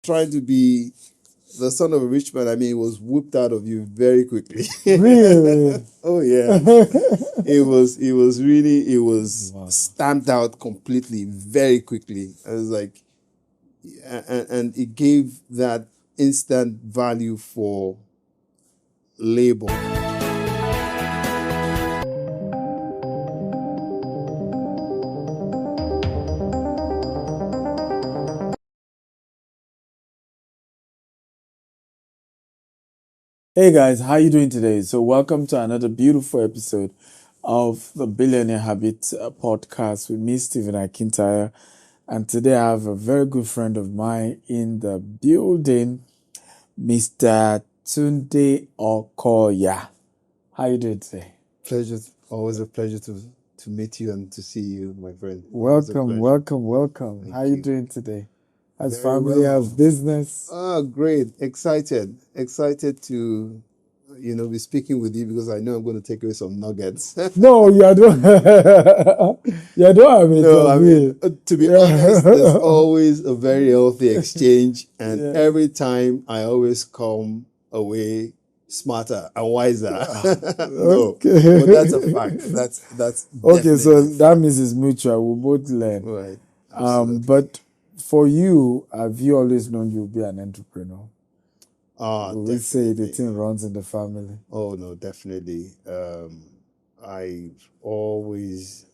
trying to be the son of a rich man, it was whooped out of you very quickly. Really? Oh yeah. It was Wow. stamped out completely very quickly. I was like, and it gave that instant value for labor. Hey guys, how you doing today? So welcome to another beautiful episode of the Billionaire Habits Podcast with me, Stephen Akintayo. And today I have a very good friend of mine in the building, Mr. Tunde Okoya. How you doing today? Pleasure, always a pleasure to meet you and to see you, my friend. Always a Welcome. pleasure. How you you. doing today? How's Very family? well. How's business? Oh, great. Excited to, be speaking with you because I know I'm going to take away some nuggets. No, you don't. You don't have it. No, to be honest, there's always a very healthy exchange. And Yeah. every time I always come away smarter and wiser. No, Okay. but that's a fact. That's Okay, so definitely a that fact. means it's mutual. We both learn. Right. Absolutely. But for you, have you always known you'll be an entrepreneur? We say the Definitely. thing runs in the family. Oh no, definitely. I've always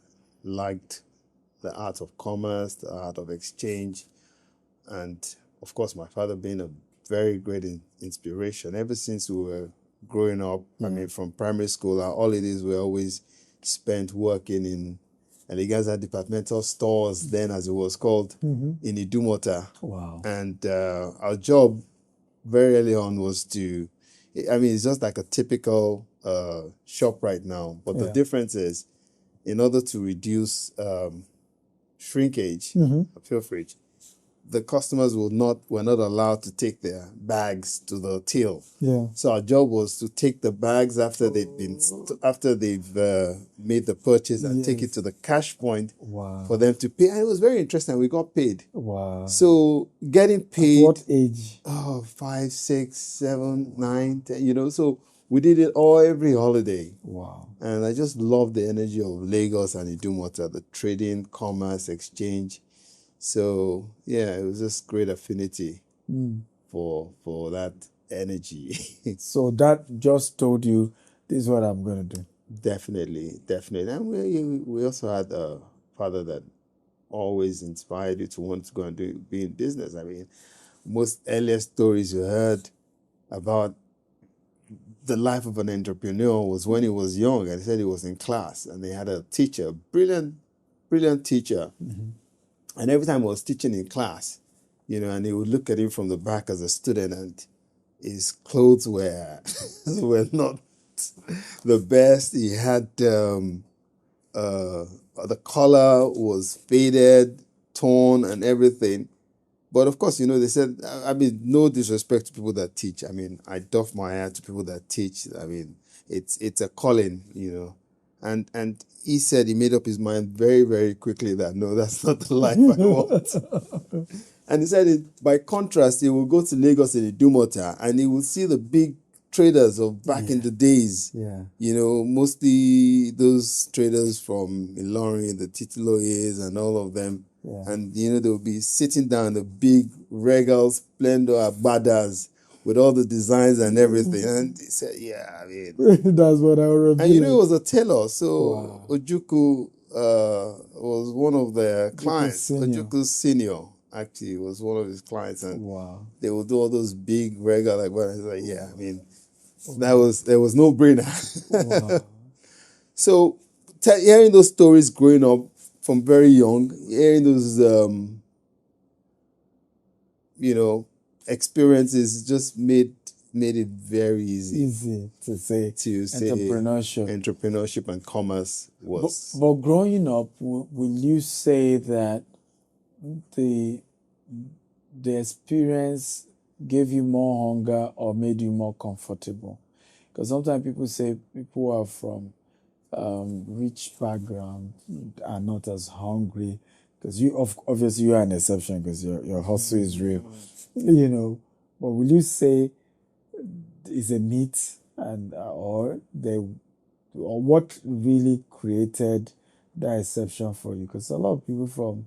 liked the art of commerce, the art of exchange, and of course, my father being a very great inspiration. Ever since we were growing up, from primary school, our holidays were always spent working and the guys had departmental stores then, as it was called, in Idumota. Wow. And our job very early on was it's just like a typical shop right now. But the Yeah. difference is, in order to reduce shrinkage, feel free, the customers were not allowed to take their bags to the till. Yeah. So our job was to take the bags after they've made the purchase and take it to the cash point Wow. for them to pay. And it was very interesting. We got paid. Wow. So getting paid. What age? 5, 6, 7, 9, 10, so we did it all every holiday. Wow. And I just love the energy of Lagos and Idumota, the trading, commerce, exchange. So yeah, it was just great affinity for that energy. So that just told you this is what I'm going to do. Definitely. And we also had a father that always inspired you to want to go and be in business. Most earlier stories you heard about the life of an entrepreneur was when he was young, and he said he was in class and they had a teacher, brilliant teacher. And every time he was teaching in class, and he would look at him from the back as a student, and his clothes were not the best. He had the collar was faded, torn, and everything. But of course, they said, no disrespect to people that teach. I doff my hat to people that teach. It's a calling, And he said he made up his mind very, very quickly that, no, that's not the life I want. And he said, by contrast, he will go to Lagos in Idumota and he will see the big traders of back in the days. Yeah. Mostly those traders from Ilorin, the Titiloyes and all of them. Yeah. And, they'll be sitting down, the big regal splendor abbadas with all the designs and everything. And he said, yeah, That's what I remember. And it was a tailor. So Wow. Ojuku was one of their clients. Senior. Ojuku's senior, actually, was one of his clients. And Wow. they would do all those big regal, I was like, yeah, there was no brainer. Wow. So hearing those stories growing up from very young, hearing those, experiences just made it very Easy to say entrepreneurship and commerce was. But growing up, will you say that the experience gave you more hunger or made you more comfortable? Because sometimes people say people who are from rich background are not as hungry. because obviously you are an exception because your hustle is real, you know. But will you say is a myth, and or what really created that exception for you? Because a lot of people from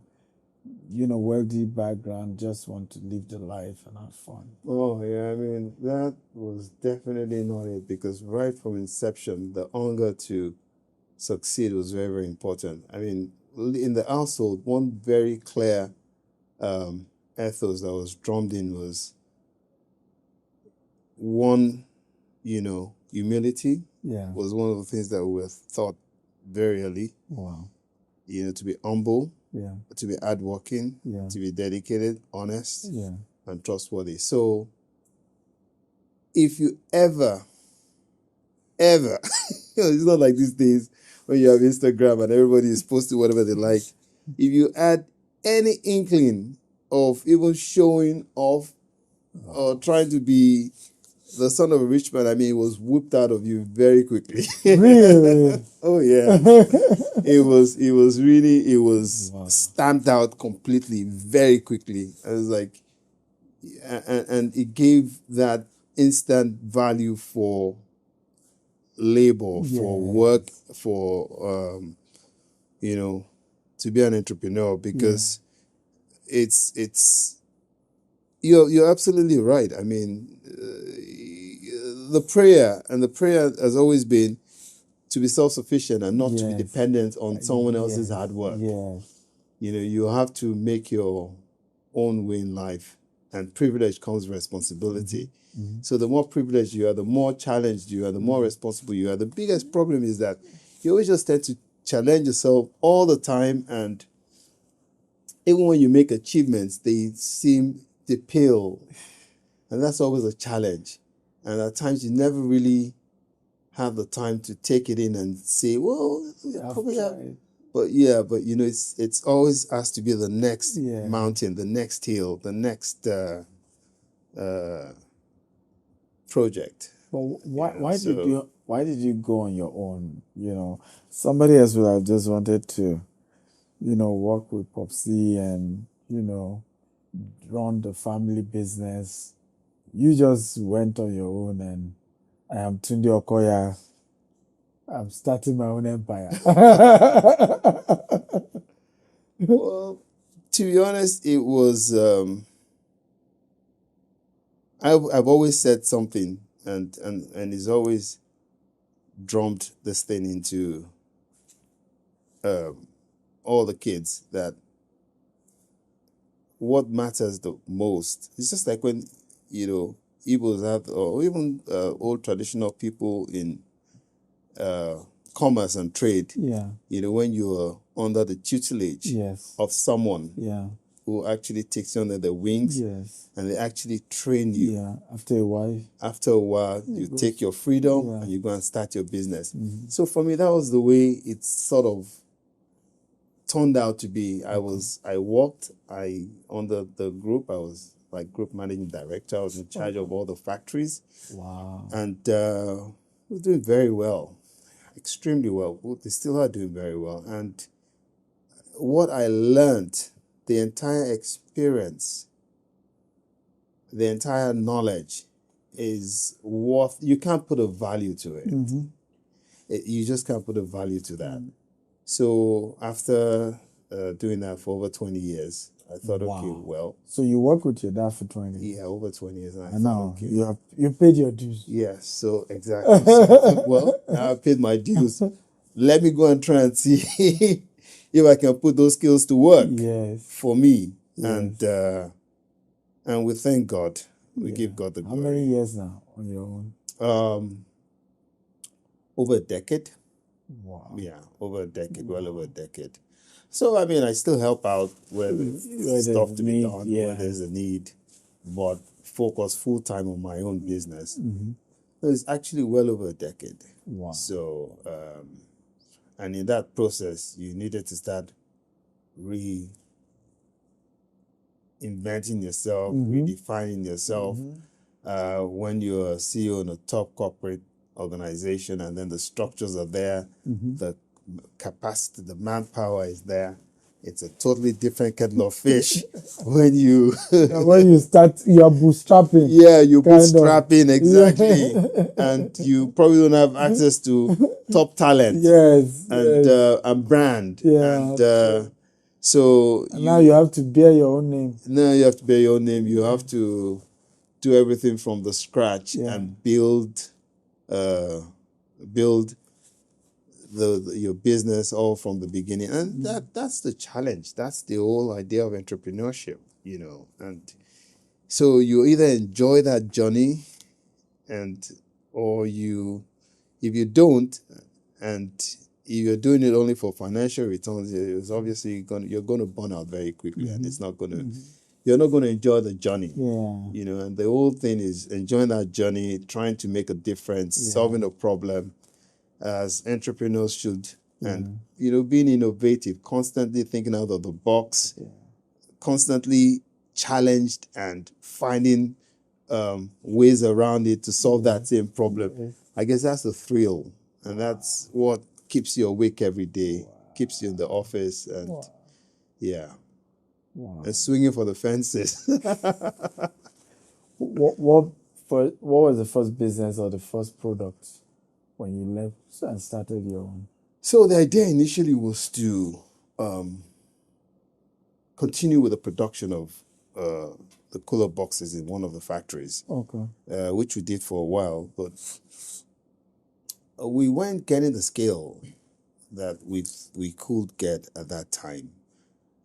wealthy background just want to live the life and have fun. Oh, yeah, I mean, that was definitely not it, because right from inception, the hunger to succeed was very, very important. I mean, in the household, one very clear ethos that was drummed in was one, humility Yeah. was one of the things that we were taught very early. Wow. To be humble, Yeah. to be hardworking, Yeah. to be dedicated, honest, Yeah. and trustworthy. So if you ever, it's not like these days when you have Instagram and everybody is posting whatever they like. If you add any inkling of even showing off or trying to be the son of a rich man, I mean, it was whooped out of you very quickly. Really? Oh yeah. It was Wow. stamped out completely very quickly. I was like, and it gave that instant value for labor, for work, for to be an entrepreneur, because it's you're absolutely right. I mean, the prayer has always been to be self-sufficient and not to be dependent on someone else's hard work. You have to make your own way in life, and privilege comes with responsibility. So the more privileged you are, the more challenged you are, the more responsible you are. The biggest problem is that you always just tend to challenge yourself all the time, and even when you make achievements, they pale, and that's always a challenge. And at times you never really have the time to take it in and say, well, probably have. But it's always has to be the next mountain, the next hill, the next project. But why did you go on your own? Somebody else would have just wanted to, work with Popsy and run the family business. You just went on your own, and I am Tunde Okoya. I'm starting my own empire. Well, to be honest, it was. I've always said something, and it's always drummed this thing into all the kids, that what matters the most. It's just like when Igbos have, or even old traditional people in commerce and trade. When you're under the tutelage of someone who actually takes you under their wings, and they actually train you. After a while, you take your freedom and you go and start your business. So for me, that was the way it sort of turned out to be. I worked under the group. I was like group managing director. I was in charge of all the factories. Wow. And we were doing very well, extremely well. They still are doing very well. And what I learned, the entire experience, the entire knowledge is worth, you can't put a value to it. You just can't put a value to that. So after doing that for over 20 years, I thought, okay, well. So you worked with your dad for 20 years? Yeah, over 20 years. And now you paid your dues. Yes, so exactly. So I thought, well, now I paid my dues. Let me go and try and see if I can put those skills to work for me. And we thank God. We give God the glory. How many years now on your own? Over a decade. Wow. Yeah, over a decade, well over a decade. So, I mean, I still help out where there's stuff to be done, where there's a need, but focus full-time on my own business. So it's actually well over a decade. Wow. So, and in that process, you needed to start reinventing yourself, redefining yourself. When you're a CEO in a top corporate organization, and then the structures are there, the capacity, the manpower is there, it's a totally different kettle of fish when you When you start, you're bootstrapping. yeah, you kind of. bootstrapping exactly, and you probably don't have access to top talent Yes. and brand, Yeah. and so And now you have to bear your own name. now you have to bear your own name. You have to do everything from the scratch and build your business all from the beginning, and that's the challenge. That's the whole idea of entrepreneurship, and so you either enjoy that journey, or if you don't, and if you're doing it only for financial returns, it's obviously you're going to burn out very quickly, and it's not going to you're not going to enjoy the journey. And the whole thing is enjoying that journey, trying to make a difference, solving a problem as entrepreneurs should, and being innovative, constantly thinking out of the box, constantly challenged and finding ways around it to solve that same problem. I guess that's the thrill, and that's what keeps you awake every day, keeps you in the office, and and swinging for the fences. What was the first business or the first product when you left and started your own? So the idea initially was to continue with the production of the cooler boxes in one of the factories, which we did for a while, but we weren't getting the scale that we could get at that time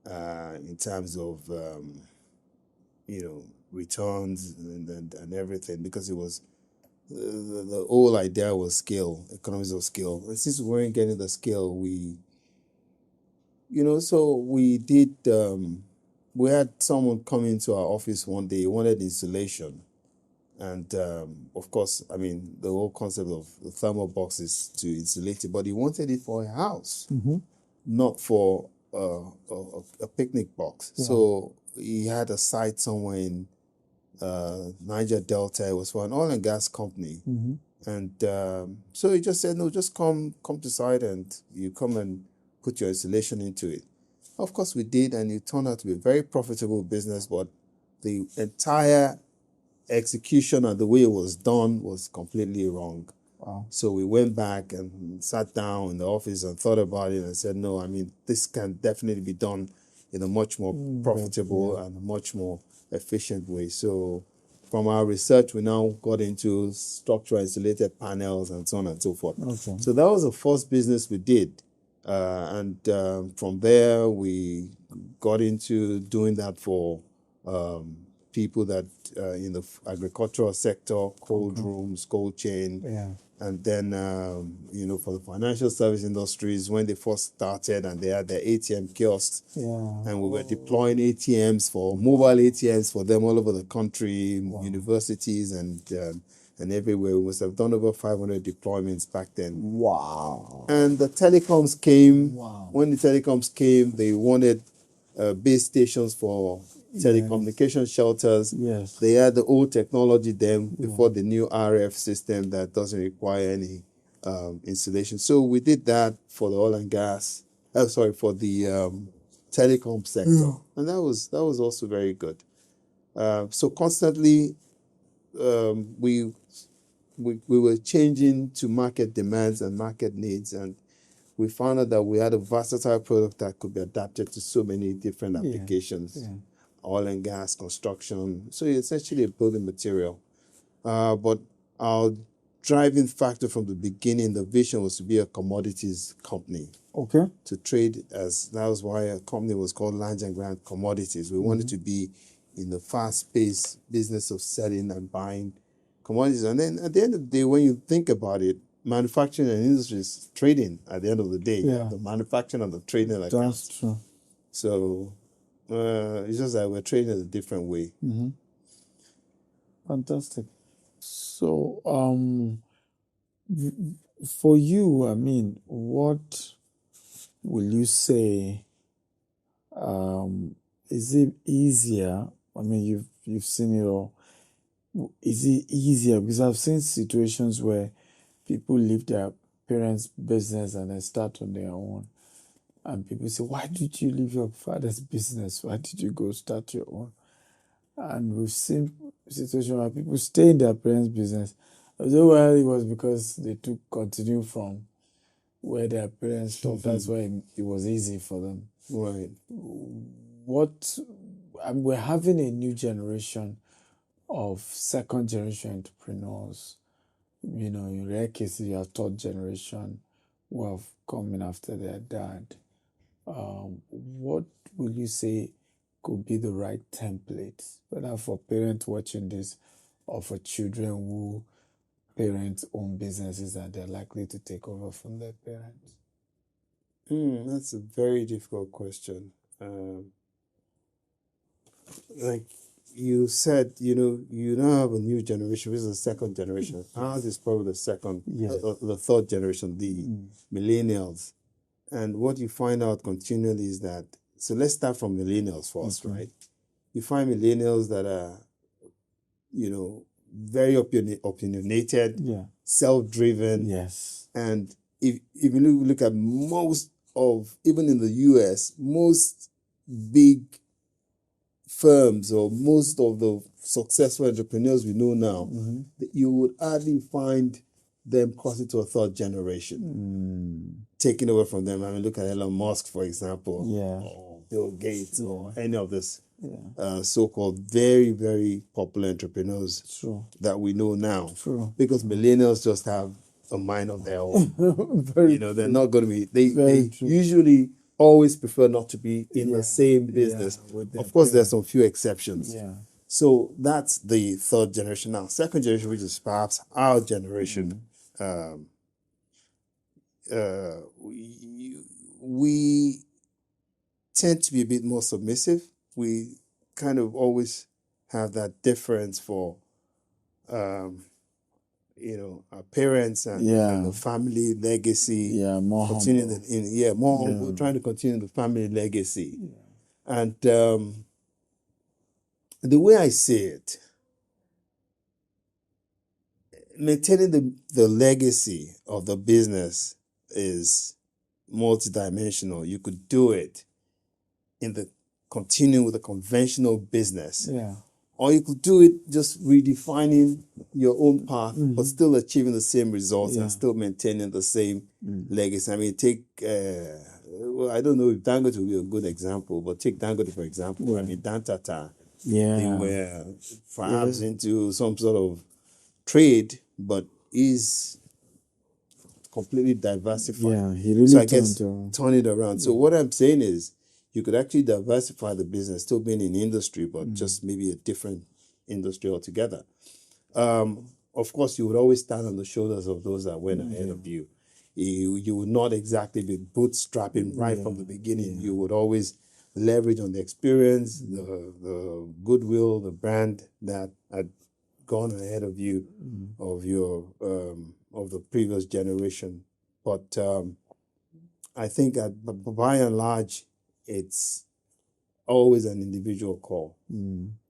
in terms of returns and everything, because it was the whole idea was scale, economies of scale. And since we weren't getting the scale, so we did. We had someone come into our office one day. He wanted insulation, and of course, I mean, the whole concept of the thermal box is to insulate it, but he wanted it for a house, not for a picnic box. So he had a site somewhere in Niger Delta. It was for an oil and gas company, and so he just said, "No, just come to site, and you come and put your insulation into it." Of course, we did, and it turned out to be a very profitable business. But the entire execution and the way it was done was completely wrong. So we went back and sat down in the office and thought about it and said, "No, I mean, this can definitely be done in a much more profitable and a much more efficient way." So from our research, we now got into structural insulated panels and so on and so forth. So that was the first business we did. And from there, we got into doing that for people that in the agricultural sector, cold rooms, cold chain. And then, for the financial service industries, when they first started and they had their ATM kiosks, and we were deploying ATMs mobile ATMs for them all over the country, universities and everywhere. We must have done over 500 deployments back then. And the telecoms came. When the telecoms came, they wanted base stations for telecommunication shelters. They had the old technology then before the new RF system that doesn't require any insulation. So we did that for the oil and gas. For the telecom sector, and that was also very good. So constantly, we were changing to market demands and market needs, and we found out that we had a versatile product that could be adapted to so many different applications. Oil and gas, construction. So it's essentially a building material. But our driving factor from the beginning, the vision was to be a commodities company. To trade that was why a company was called Land and Grant Commodities. We wanted to be in the fast-paced business of selling and buying commodities. And then at the end of the day, when you think about it, manufacturing and industry is trading at the end of the day. The manufacturing and the trading that counts. That's true. So it's just that we're trading in a different way. Fantastic. So, for you, I mean, what will you say? Is it easier? I mean, you've seen it all. Is it easier? Because I've seen situations where people leave their parents' business and they start on their own. And people say, why did you leave your father's business? Why did you go start your own? And we've seen situations where people stay in their parents' business. Although, well, it was because they took continue from where their parents stopped. That's why it was easy for them. Right. We're having a new generation of second generation entrepreneurs. In rare cases, you have third generation who have come in after their dad. What will you say could be the right template, whether for parents watching this or for children who parents own businesses and they're likely to take over from their parents? That's a very difficult question. Like you said, you now have a new generation, which is the second generation. Ours is probably the third generation, the millennials. And what you find out continually is that, so let's start from millennials first, right? You find millennials that are, very opinionated, self-driven. Yes. And if you look at most of, even in the US, most big firms or most of the successful entrepreneurs we know now, you would hardly find them crossing to a third generation, taking over from them. I mean, look at Elon Musk, for example, or Bill Gates, or any of this so-called very, very popular entrepreneurs that we know now. Because millennials just have a mind of their own. They're not going to be, they usually always prefer not to be in the same business. Of course, there's some few exceptions. So that's the third generation. Now, second generation, which is perhaps our generation, we tend to be a bit more submissive. We kind of always have that difference for, our parents and the family legacy. More humble. More humble, trying to continue the family legacy. And the way I see it, maintaining the legacy of the business is multidimensional. You could do it continuing with a conventional business. Or you could do it just redefining your own path, but still achieving the same results and still maintaining the same legacy. I mean, I don't know if Dangote will be a good example, but take Dangote, for example. I mean, Dan Tata, they were perhaps into some sort of trade, but is completely diversified. He really turn it around. So what I'm saying is, you could actually diversify the business, still being in industry, but just maybe a different industry altogether. Of course, you would always stand on the shoulders of those that went ahead of you. You would not exactly be bootstrapping right from the beginning. You would always leverage on the experience, the goodwill, the brand that had gone ahead of you, of the previous generation. But I think by and large, it's always an individual call.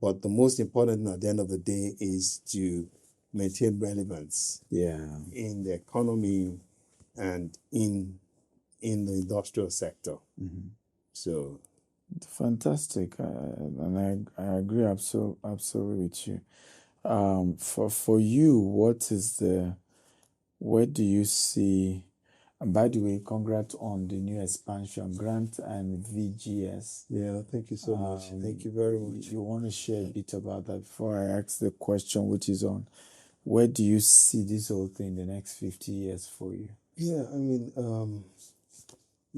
But the most important at the end of the day is to maintain relevance in the economy and in the industrial sector. So fantastic. And I agree absolutely with you. For you, where do you see? And by the way, congrats on the new expansion, Grant and VGS. Yeah, thank you so much. Thank you very much. You want to share a bit about that before I ask the question, which is on where do you see this whole thing in the next 50 years for you? Yeah, I mean,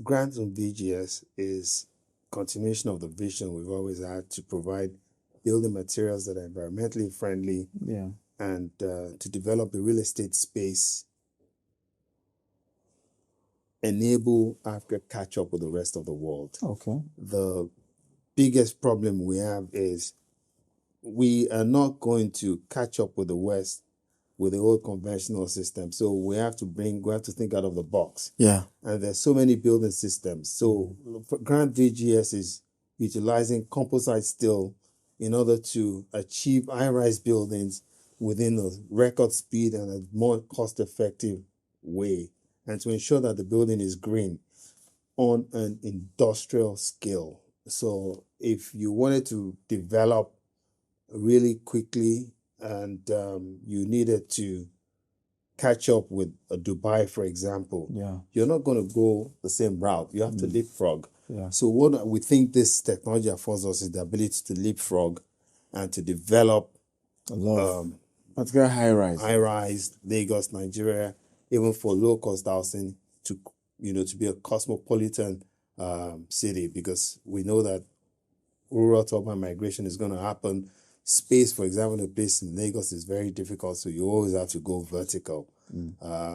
Grant and VGS is continuation of the vision we've always had to provide building materials that are environmentally friendly and to develop a real estate space, enable Africa catch up with the rest of the world. Okay. The biggest problem we have is we are not going to catch up with the West with the old conventional system. So we have to think out of the box. Yeah. And there's so many building systems. So Grant VGS is utilizing composite steel in order to achieve high-rise buildings within a record speed and a more cost-effective way, and to ensure that the building is green. on an industrial scale. So if you wanted to develop really quickly and you needed to catch up with Dubai, for example, you're not going to go the same route. You have to leapfrog. So what we think this technology affords us is the ability to leapfrog and to develop a lot particular high-rise, Lagos, Nigeria, even for low-cost housing, to to be a cosmopolitan city, because we know that rural to urban migration is going to happen. Space, for example, a place in Lagos is very difficult, so you always have to go vertical.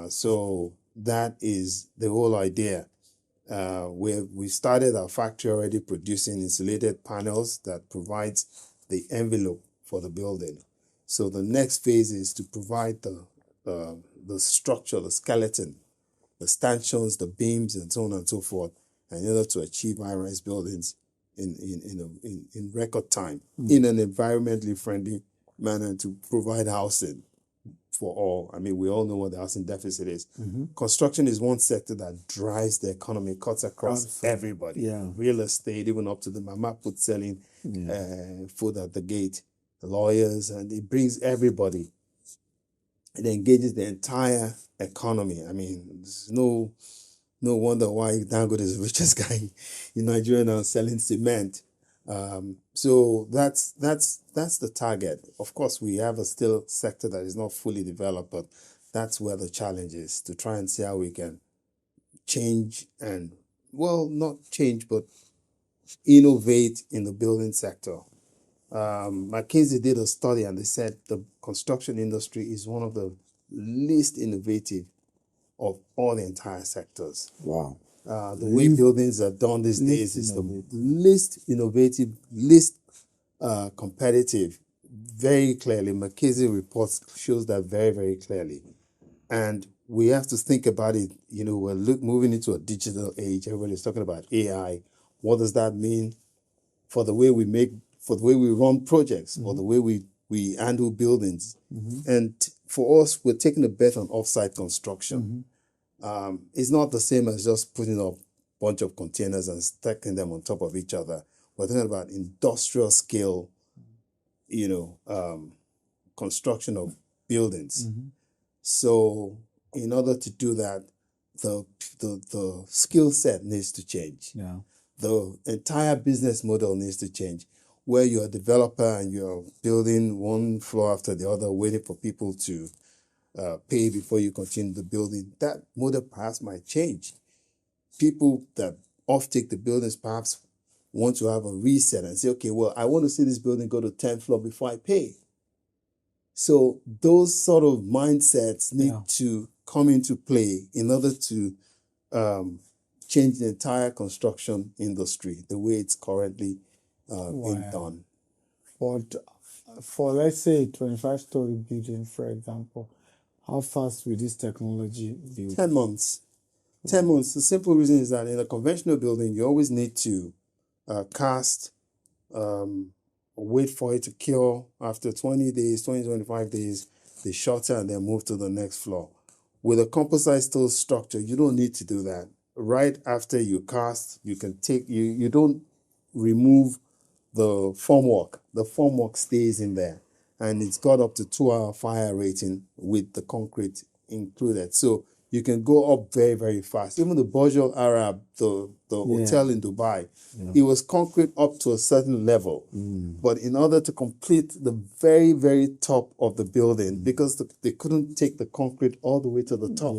So that is the whole idea. We started our factory already producing insulated panels that provides the envelope for the building. So the next phase is to provide the structure, the skeleton, the stanchions, the beams, and so on and so forth, in order to achieve high-rise buildings in record time, in an environmentally friendly manner, to provide housing for all. I mean, we all know what the housing deficit is. Construction is one sector that drives the economy, cuts across everybody. Real estate, even up to the mama put selling food at the gate, the lawyers, and it brings everybody. It engages the entire economy. I mean, there's no wonder why Dangote is the richest guy in Nigeria now, selling cement. So that's the target. Of course, we have a still sector that is not fully developed, but that's where the challenge is, to try and see how we can change and, well, not change, but innovate in the building sector. McKinsey did a study and they said the construction industry is one of the least innovative of all the entire sectors. Wow. The way buildings are done these days is the least innovative, least competitive. Very clearly, McKinsey reports shows that very, very clearly. And we have to think about it. We're moving into a digital age. Everybody's talking about AI. What does that mean for the way we run projects, or the way we handle buildings? And for us, we're taking a bet on offsite construction. It's not the same as just putting up a bunch of containers and stacking them on top of each other. We're talking about industrial scale, construction of buildings. So in order to do that, the skill set needs to change. The entire business model needs to change. Where you're a developer and you're building one floor after the other, waiting for people to pay before you continue the building, that model perhaps might change. People that off-take the buildings perhaps want to have a reset and say, okay, well, I want to see this building go to 10th floor before I pay. So those sort of mindsets need to come into play in order to change the entire construction industry, the way it's currently being done. But for, let's say, a 25-story building, for example, how fast will this technology build? 10 months. 10 months. The simple reason is that in a conventional building, you always need to cast, wait for it to cure. After 20 days, 25 days, they shutter and then move to the next floor. With a composite steel structure, you don't need to do that. Right after you cast, you can take, you don't remove the formwork. The formwork stays in there. And it's got up to 2-hour fire rating with the concrete included. So you can go up very, very fast. Even the Burj Al Arab, the hotel in Dubai, it was concrete up to a certain level. But in order to complete the very, very top of the building, because they couldn't take the concrete all the way to the top,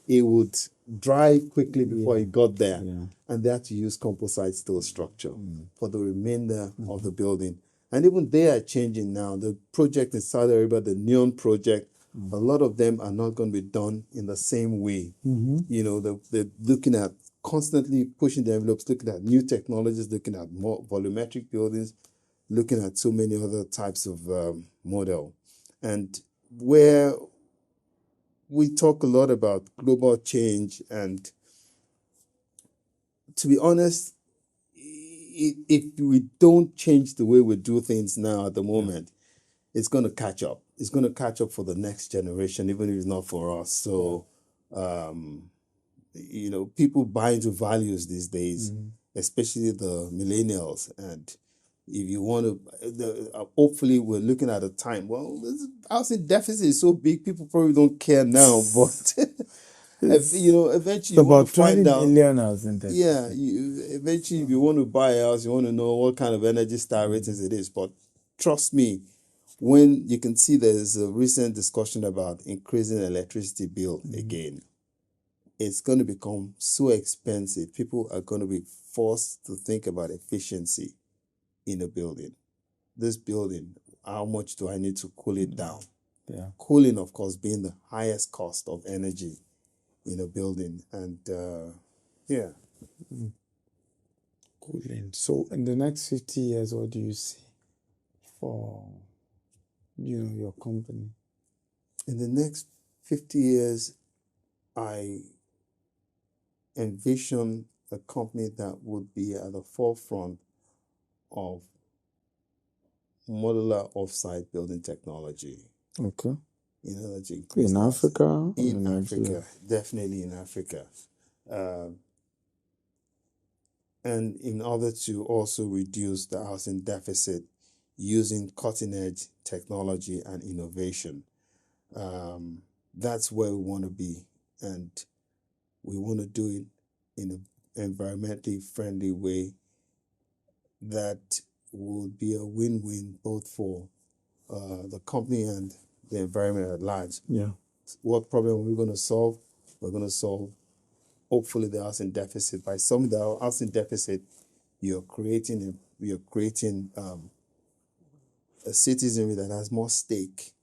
it would dry quickly before it got there. And they had to use composite steel structure for the remainder of the building. And even they are changing now. The project in Saudi Arabia, the Neon project, a lot of them are not going to be done in the same way. They're looking at constantly pushing the envelopes, looking at new technologies, looking at more volumetric buildings, looking at so many other types of model. And where we talk a lot about global change, and to be honest, if we don't change the way we do things now at the moment, it's going to catch up. It's going to catch up for the next generation, even if it's not for us. So people buy into values these days, especially the millennials. And if you want to, hopefully we're looking at a time. Well, this housing deficit is so big, people probably don't care now. But eventually you want about to find 20 out. million housing deficit. Yeah, eventually if you want to buy a house, you want to know what kind of Energy Star ratings it is. But trust me, when you can see there's a recent discussion about increasing electricity bill again, it's going to become so expensive. People are going to be forced to think about efficiency in a building. This building, how much do I need to cool it down? Yeah. Cooling, of course, being the highest cost of energy in a building. And yeah. Cooling. So in the next 50 years, what do you see for your company? In the next 50 years, I envision a company that would be at the forefront of modular off-site building technology. Okay. In Africa? In Africa, definitely in Africa. And in order to also reduce the housing deficit using cutting-edge technology and innovation. That's where we want to be. And we want to do it in an environmentally friendly way that would be a win-win both for the company and the environment at large. Yeah. What problem are we going to solve? We're going to solve, hopefully, the housing deficit. By solving the housing deficit, you're creating a citizenry that has more stake,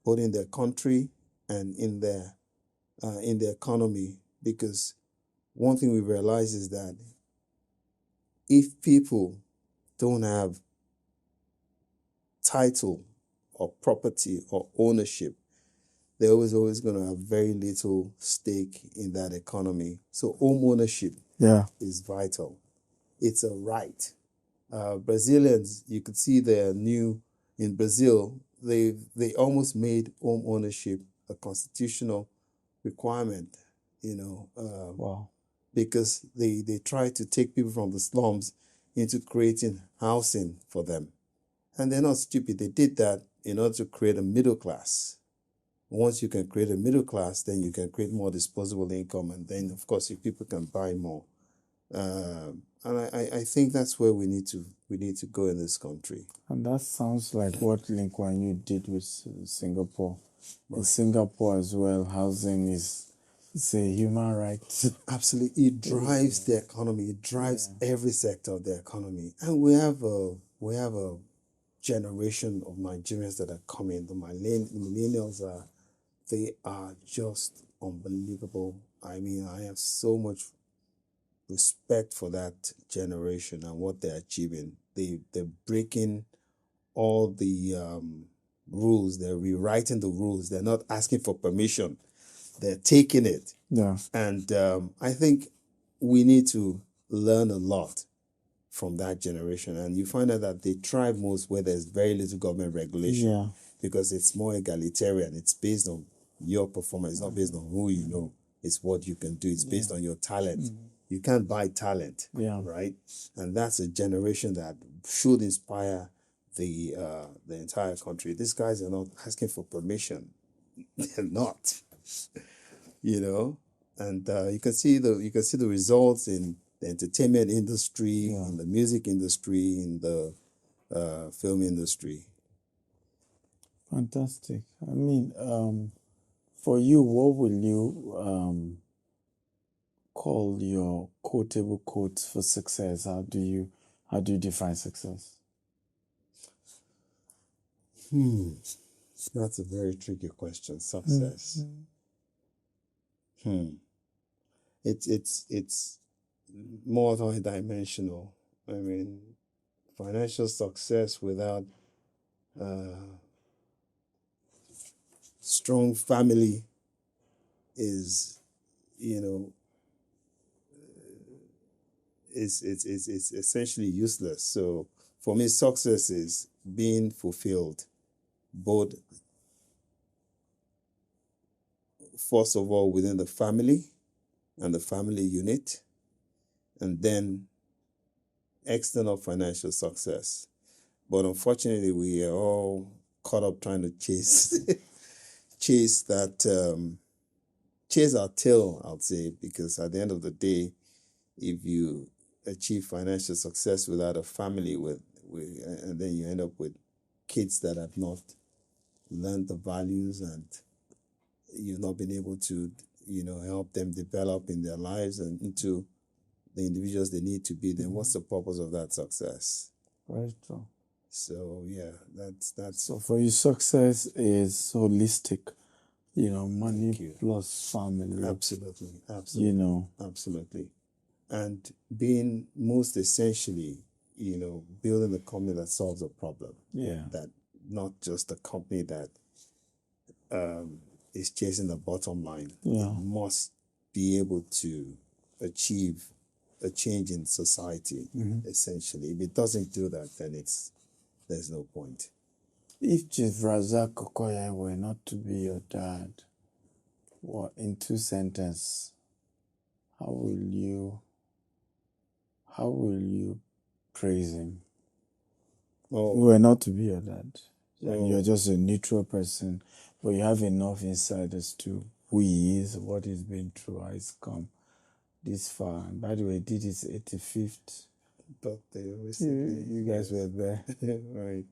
both in their country and in the economy. Because one thing we realize is that if people don't have title or property or ownership, they're always going to have very little stake in that economy. So home ownership is vital. It's a right. Brazilians, you could see in Brazil, they almost made home ownership a constitutional requirement, Wow. Because they try to take people from the slums into creating housing for them. And they're not stupid. They did that in order to create a middle class. Once you can create a middle class, then you can create more disposable income. And then, of course, if people can buy more. And I think that's where we need to go in this country. And that sounds like what Lee Kuan Yew did with Singapore. Right. In Singapore as well, housing is a human right. Absolutely. It drives the economy. It drives every sector of the economy. And we have a generation of Nigerians that are coming. The millennials they are just unbelievable. I mean, I have so much respect for that generation and what they're achieving. They're breaking all the rules. They're rewriting the rules. They're not asking for permission. They're taking it. Yeah. And I think we need to learn a lot from that generation. And you find out that they thrive most where there's very little government regulation, because it's more egalitarian. It's based on your performance. It's not based on who you know. It's what you can do. It's based on your talent. You can't buy talent, right? And that's a generation that should inspire the entire country. These guys are not asking for permission. They're not, And you can see the results in the entertainment industry, in the music industry, in the film industry. Fantastic. I mean, for you, what will you call your quotable quotes for success? How do you define success? That's a very tricky question. Success. It's multi-dimensional. I mean, financial success without strong family is, it's essentially useless. So for me, success is being fulfilled, both first of all within the family, and the family unit, and then external financial success. But unfortunately, we are all caught up trying to chase chase our tail, I'd say, because at the end of the day, if you achieve financial success without a family and then you end up with kids that have not learned the values, and you've not been able to, help them develop in their lives and into the individuals they need to be, then what's the purpose of that success? Very true. So yeah, that's So for you, success is holistic. Money plus family. absolutely. Absolutely. And being most essentially, building a company that solves a problem. Yeah. That not just a company that is chasing the bottom line. Yeah. It must be able to achieve a change in society, essentially. If it doesn't do that, then there's no point. If Chief Razak Okoya were not to be your dad, what, in 2 sentences, how will you praise him? Oh, Who were not to be your dad, and you're just a neutral person, but you have enough insight as to who he is, what he's been through, how he's come this far. And by the way, he did his 85th birthday recently. You guys were there. Right.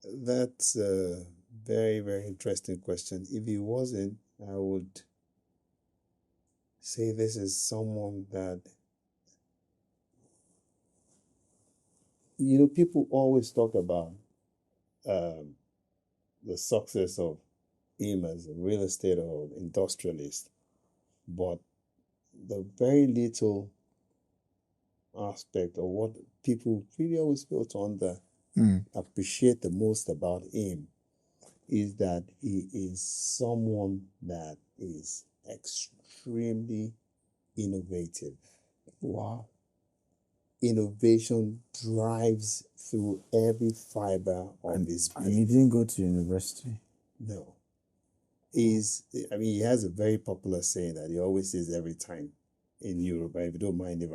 That's a very, very interesting question. If he wasn't, I would say this is someone that, people always talk about the success of him as a real estate or industrialist, but the very little aspect of what people really always fail to appreciate the most about him is that he is someone that is extremely innovative. Wow. Innovation drives through every fiber of his being. And he didn't go to university. No. He has a very popular saying that he always says every time in Europe. If you don't mind if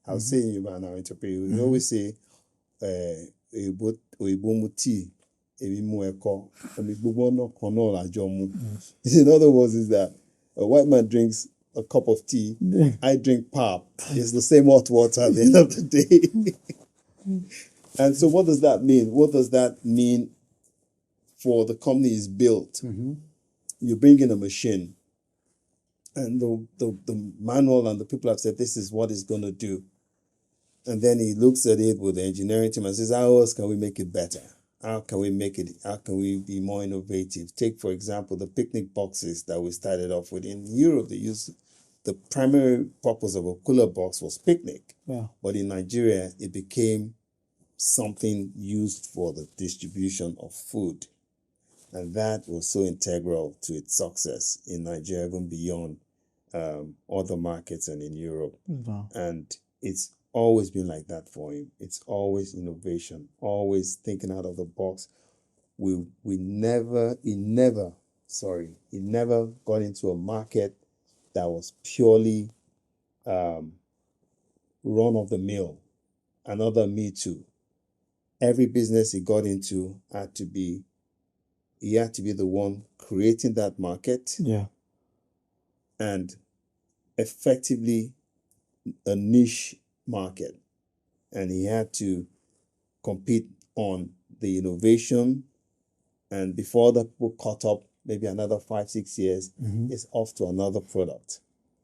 I'll say in Yoruba and I'll interpret. He always say, Oyinbo mu tea, èmi mu ẹ̀kọ, omi gbígbóná kan náà la jọ mu. In other words, is that a white man drinks a cup of tea, I drink pap. It's the same hot water at the end of the day. And so what does that mean? What does that mean for the company is built? You bring in a machine, and the manual and the people have said, this is what it's going to do. And then he looks at it with the engineering team and says, how else can we make it better? How can we be more innovative? Take, for example, the picnic boxes that we started off with. In Europe, the primary purpose of a cooler box was picnic. Yeah. But in Nigeria, it became something used for the distribution of food. And that was so integral to its success in Nigeria, even beyond other markets and in Europe. And it's always been like that for him. It's always innovation, always thinking out of the box. He never got into a market that was purely run of the mill, another Me Too. Every business he got into had to be the one creating that market. Yeah. And effectively a niche market. And he had to compete on the innovation. And before the people caught up, maybe another 5-6 years, it's off to another product.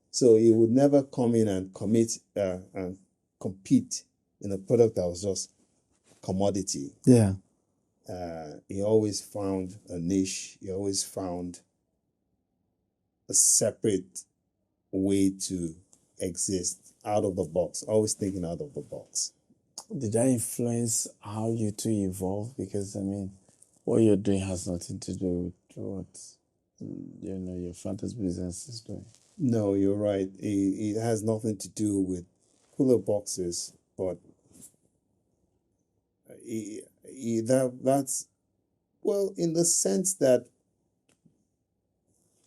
So he would never come in and commit and compete in a product that was just commodity. Yeah. He always found a niche. He always found a separate way to exist out of the box, always thinking out of the box. Did that influence how you two evolve? Because, what you're doing has nothing to do with what, your father's business is doing. No, you're right. It has nothing to do with cooler boxes, but that's, well, in the sense that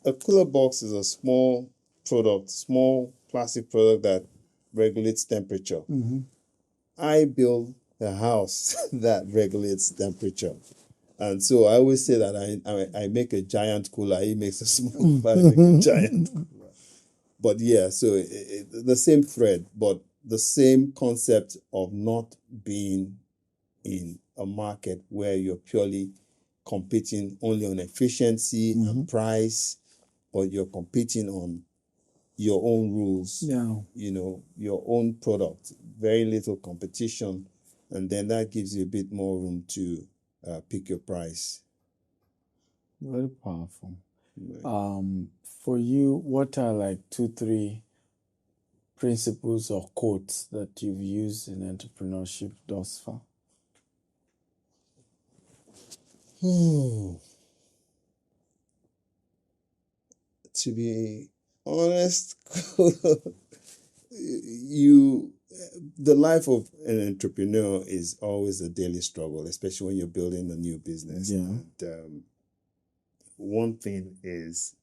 a cooler box is a small product, small plastic product that regulates temperature. I build a house that regulates temperature. And so I always say that I make a giant cooler, he makes a small, but I make a giant. But yeah, so the same thread, but the same concept of not being in a market where you're purely competing only on efficiency and price, but you're competing on your own rules, your own product, very little competition, and then that gives you a bit more room to pick your price. Very powerful. For you, what are like 2-3 principles or quotes that you've used in entrepreneurship thus far? To be honest, the life of an entrepreneur is always a daily struggle, especially when you're building a new business. Yeah. And one thing is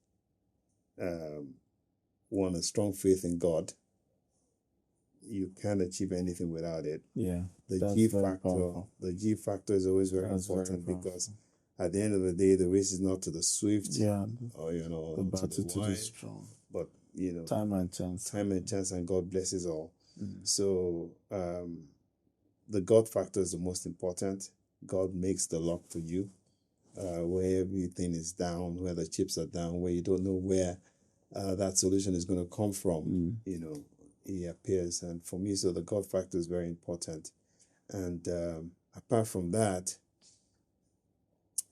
one, a strong faith in God. You can't achieve anything without it. Yeah. The that's G very factor. powerful. The G factor is always very That's very important powerful. because at the end of the day, the race is not to the swift, Yeah. or The battle to the to the wide, strong. but Time and chance. and God blesses all. So the God factor is the most important. God makes the luck for you, where everything is down, where the chips are down, where you don't know where that solution is going to come from. He appears. And for me, so the God factor is very important. And apart from that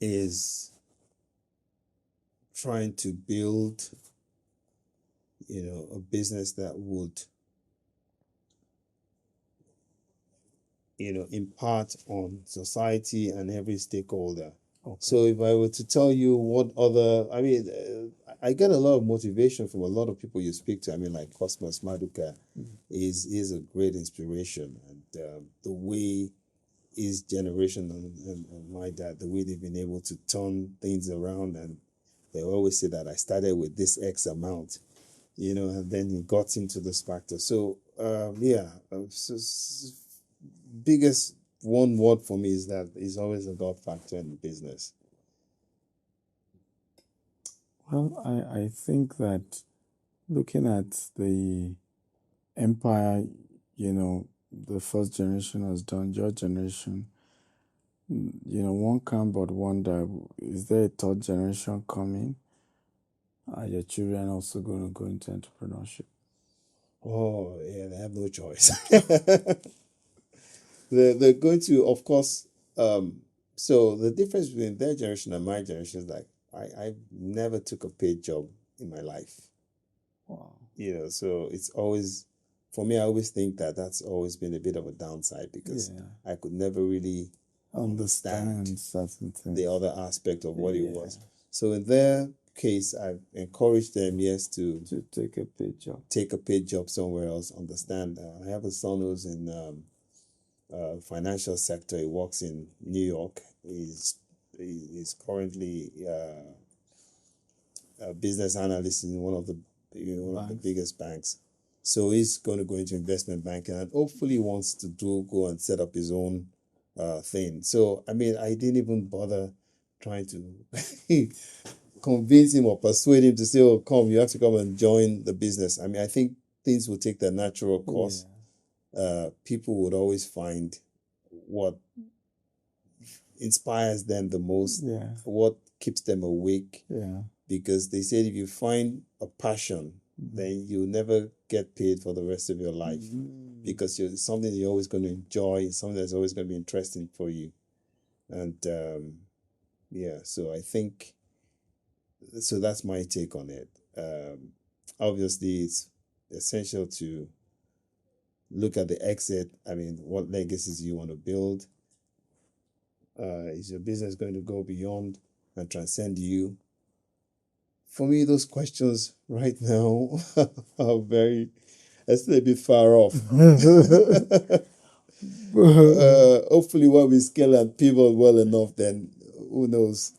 is trying to build a business that would impart on society and every stakeholder. Okay. So if I were to tell you what other, I get a lot of motivation from a lot of people you speak to. Like Cosmos Maduka is a great inspiration, and the way his generation and my dad, the way they've been able to turn things around, and they always say that I started with this X amount, and then he got into this factor. So biggest one word for me is that it's always a God factor in business. Well, I think that looking at the empire, the first generation has done, your generation, one can't but wonder, is there a third generation coming? Are your children also going to go into entrepreneurship? Oh, yeah, they have no choice. They're going to, of course. So the difference between their generation and my generation is like I never took a paid job in my life. Wow. So it's always, for me, I always think that that's always been a bit of a downside because I could never really understand certain things, the other aspect of what it was. So in their case, I've encouraged them, yes, to take a paid job. Take a paid job somewhere else. Understand. I have a son who's in financial sector. He works in New York. He's currently a business analyst in one of the biggest banks. So he's going to go into investment banking and hopefully wants to go and set up his own thing. So I didn't even bother trying to convince him or persuade him to say, "Oh, come, you have to come and join the business." I think things will take their natural course. People would always find what inspires them the most, what keeps them awake. Because they said if you find a passion, then you'll never get paid for the rest of your life. Because it's something you're always going to enjoy, something that's always going to be interesting for you. And so I think, so that's my take on it. Obviously, it's essential to look at the exit. What legacies you want to build? Is your business going to go beyond and transcend you? For me, those questions right now are still a bit far off. Hopefully, when we scale and pivot well enough, then who knows?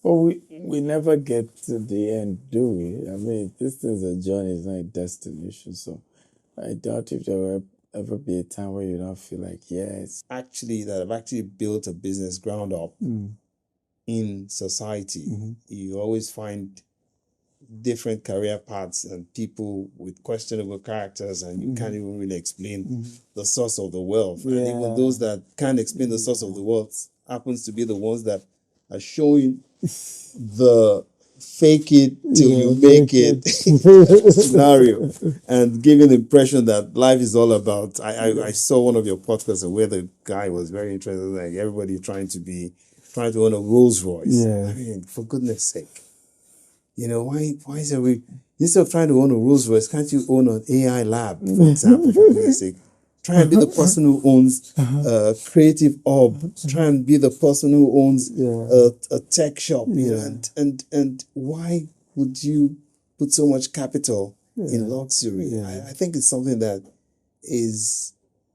But we never get to the end, do we? I mean, this is a journey, it's not a destination. So I doubt if there will ever be a time where you don't feel like, yes. Actually, that have actually built a business ground up Mm. in society. Mm-hmm. You always find different career paths and people with questionable characters, and you can't even really explain the source of the wealth. And even those that can't explain the source of the wealth happens to be the ones that are showing the fake it till you make it scenario and giving the impression that life is all about. I saw one of your podcasts where the guy was very interested, like everybody trying to own a Rolls Royce. Yeah. I mean, for goodness sake. You know, why is it instead of trying to own a Rolls Royce, can't you own an AI lab, for example, for goodness sake? Try and be the person who owns Creative Hub. Try and be the person who owns a tech shop. You know, and why would you put so much capital in luxury? I think it's something that is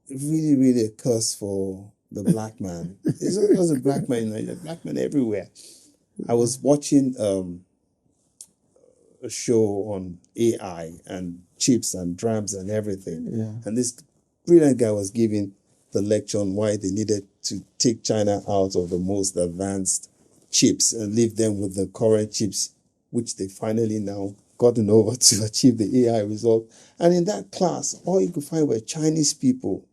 really, really a curse for the black man. It's not just a black man, you know, black man everywhere. I was watching a show on AI and chips and drams and everything. And this brilliant guy was giving the lecture on why they needed to take China out of the most advanced chips and leave them with the current chips, which they finally now gotten over to achieve the AI result. And in that class, all you could find were Chinese people.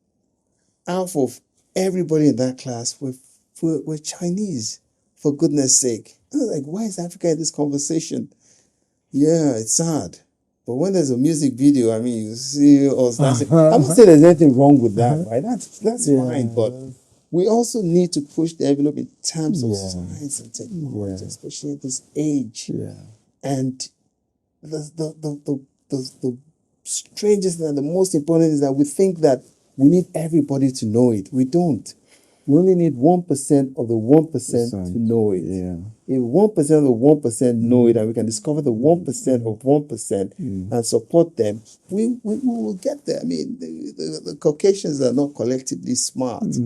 Half of everybody in that class were Chinese, for goodness sake. I was like, why is Africa in this conversation? Yeah, it's sad. But when there's a music video, I mean, you see us dancing. I'm not saying there's anything wrong with that, right? That's fine. But we also need to push the envelope in terms of science and technology, especially at this age. And the strangest and the most important is that we think that we need everybody to know it. We don't. We only need 1% of the 1% to know it. If 1% of the 1% know it and we can discover the 1% of 1% and support them, we will get there. I mean, the Caucasians are not collectively smart.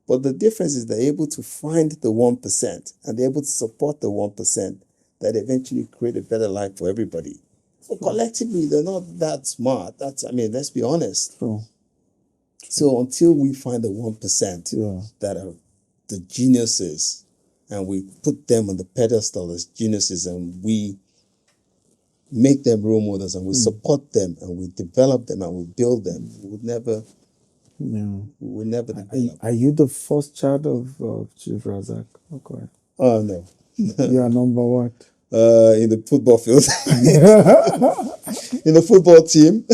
But the difference is they're able to find the 1% and they're able to support the 1% that eventually create a better life for everybody. But collectively, they're not that smart. Let's be honest. So until we find the 1% that are the geniuses and we put them on the pedestal as geniuses and we make them role models and we support them and we develop them and we build them, we would never develop. Are you the first child of Chief Razak? Okay. Oh, no. You are number what? In the football field. In the football team.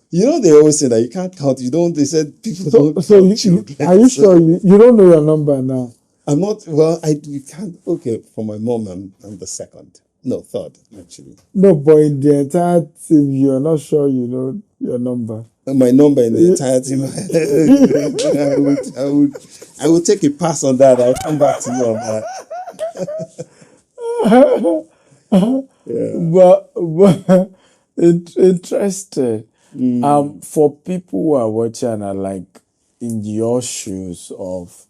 You know, they always say that you can't count. They said people don't count children. Are you sure you don't know your number now? I'm not, you can't. Okay, for my mom, I'm the second. No, third, actually. No, but in the entire team, you're not sure you know your number. My number in the entire team. I would take a pass on that. I'll come back to you on that. But interested. For people who are watching and are like in your shoes of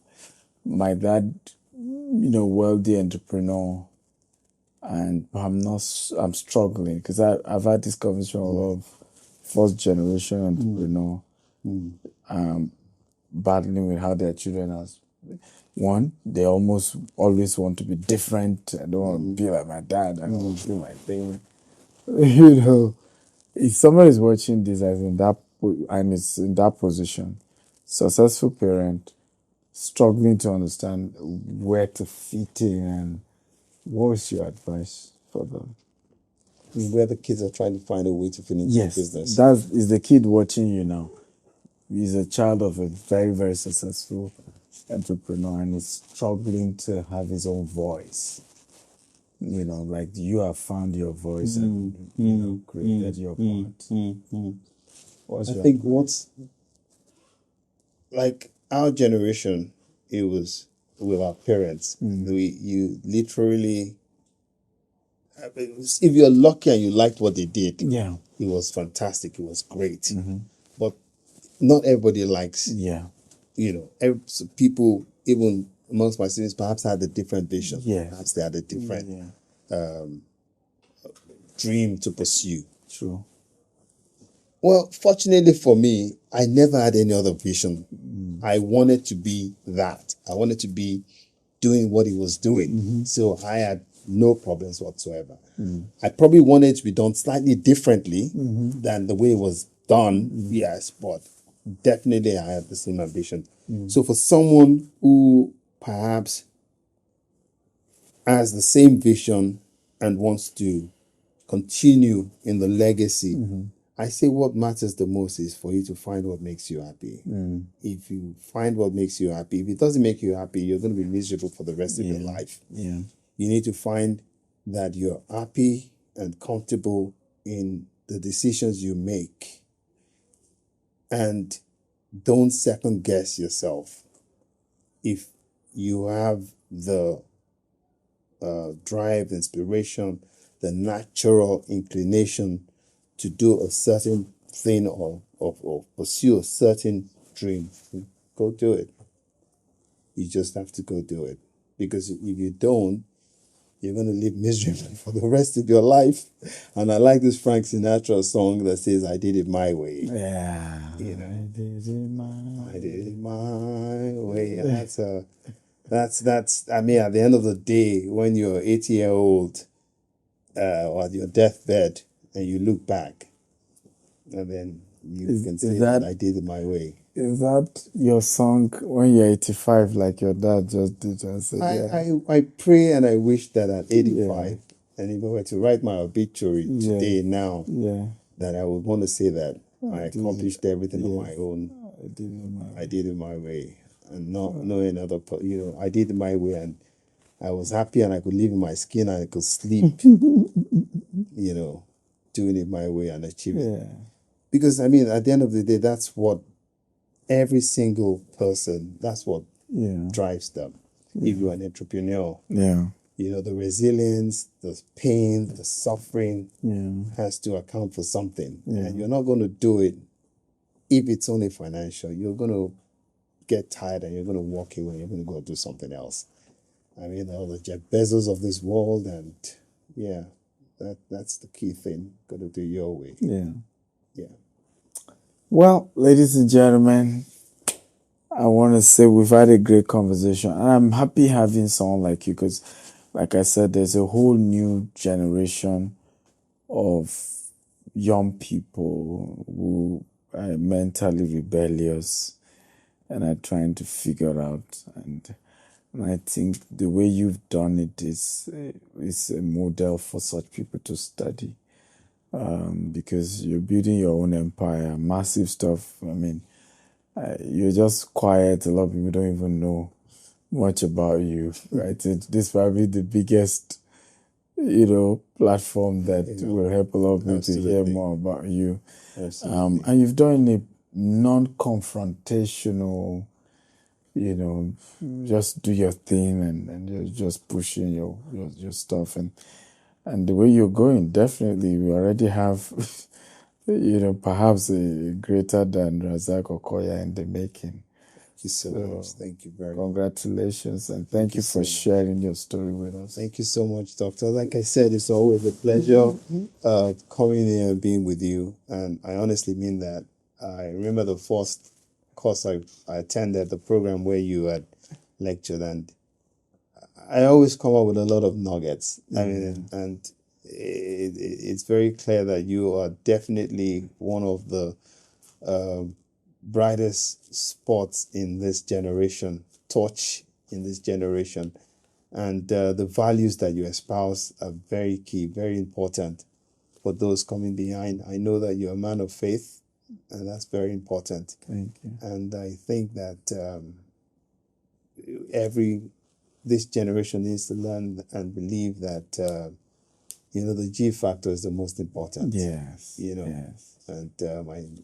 my dad, wealthy entrepreneur, and I'm struggling because I've had this conversation with a lot of first generation entrepreneur, battling with how their children are. One, they almost always want to be different. I don't want to be like my dad. I don't want to do my thing. If someone is watching this as is in that position, successful parent, struggling to understand where to fit in, and what is your advice for them? Where the kids are trying to find a way to fit into the business. That is the kid watching you now. He's a child of a very, very successful entrepreneur and is struggling to have his own voice. Like you have found your voice and created your part. I think what's like our generation, it was with our parents. You literally, if you're lucky and you liked what they did, it was fantastic. It was great. But not everybody likes. Yeah. People, even amongst my students perhaps had a different vision. Yes. Perhaps they had a different dream to pursue. True. Well, fortunately for me, I never had any other vision. I wanted to be that. I wanted to be doing what he was doing. So I had no problems whatsoever. I probably wanted it to be done slightly differently than the way it was done, yes, but definitely I had the same ambition. So for someone who perhaps has the same vision and wants to continue in the legacy, I say what matters the most is for you to find what makes you happy. If you find what makes you happy, if it doesn't make you happy, you're going to be miserable for the rest of your life. Yeah. You need to find that you're happy and comfortable in the decisions you make. And don't second guess yourself. If you have the drive, the inspiration, the natural inclination to do a certain thing or pursue a certain dream, go do it. You just have to go do it. Because if you don't, you're going to live miserably for the rest of your life. And I like this Frank Sinatra song that says, I did it my way. Yeah. You know, I did it my way. That's I mean, at the end of the day, when you're 80-year-old or at your deathbed and you look back, and then you can say that I did it my way. Is that your song when you're 85, like your dad just did? And said, I pray and I wish that at 85, and if I were to write my obituary today now, that I would want to say that I accomplished everything on my own. I did it my way, and not knowing other. I did it my way, and I was happy, and I could live in my skin, and I could sleep. Doing it my way and achieving it. Because I mean, at the end of the day, that's what every single person. That's what drives them. If you're an entrepreneur, the resilience, the pain, the suffering has to account for something. And you're not going to do it if it's only financial. You're going to get tired and you're going to walk away. You're going to go do something else. I mean, all the Jeff Bezos of this world, and that's the key thing. Got to do your way. Yeah. Well, ladies and gentlemen, I want to say we've had a great conversation, and I'm happy having someone like you because, like I said, there's a whole new generation of young people who are mentally rebellious and are trying to figure out. And I think the way you've done it is a model for such people to study. Because you're building your own empire, massive stuff. I mean, you're just quiet. A lot of people don't even know much about you, right? This is probably the biggest, platform that will help a lot of people to hear more about you. And you've done a non-confrontational, just do your thing and you're just pushing your stuff. And the way you're going, definitely, we already have, perhaps a greater than Razak Okoya in the making. Thank you so much. Thank you very much. Congratulations, and thank you for sharing your story with us. Thank you so much, Doctor. Like I said, it's always a pleasure coming here and being with you. And I honestly mean that. I remember the first course I attended, the program where you had lectured, and I always come up with a lot of nuggets. I mean, and it's very clear that you are definitely one of the brightest spots in this generation, torch in this generation. And the values that you espouse are very key, very important for those coming behind. I know that you're a man of faith, and that's very important. Thank you. And I think that this generation needs to learn and believe that, the G factor is the most important. Yes. Yes. And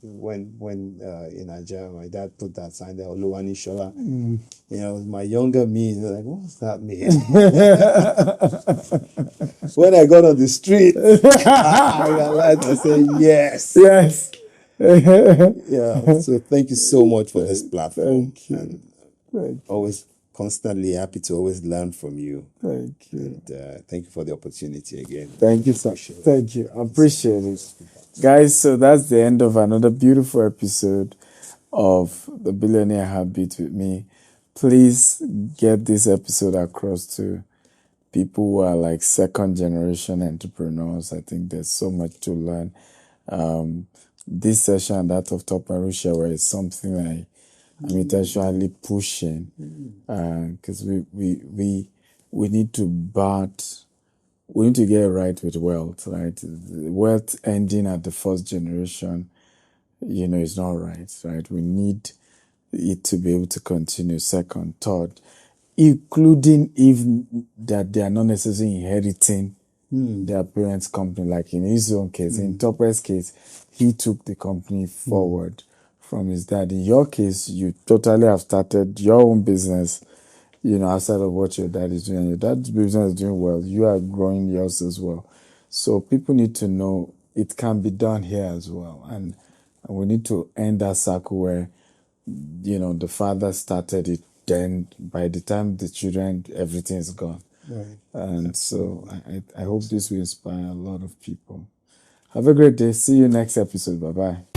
when in Nigeria, my dad put that sign there, Oluwani Shola. My younger me, like, what does that mean? When I got on the street, I realized, I said, yes. Yes. So thank you so much for this platform. Thank you. And always constantly happy to always learn from you. Thank you. And thank you for the opportunity again. Thank you, sir. Thank you. I appreciate it. Guys, so that's the end of another beautiful episode of the Billionaire Habit with me. Please get this episode across to people who are like second generation entrepreneurs. I think there's so much to learn. This session, that of Top Arusha, where it's something I'm intentionally pushing, because we need to get it right with wealth, right? The wealth ending at the first generation, is not right? We need it to be able to continue second, third, including even that they are not necessarily inheriting their parents' company. Like in his own case, in Topper's case, he took the company forward from his dad. In your case, you totally have started your own business, outside of what your dad is doing. Your dad's business is doing well. You are growing yours as well. So people need to know it can be done here as well. And we need to end that circle where, the father started it, then by the time the children, everything is gone. Right. And so I hope this will inspire a lot of people. Have a great day. See you next episode. Bye-bye.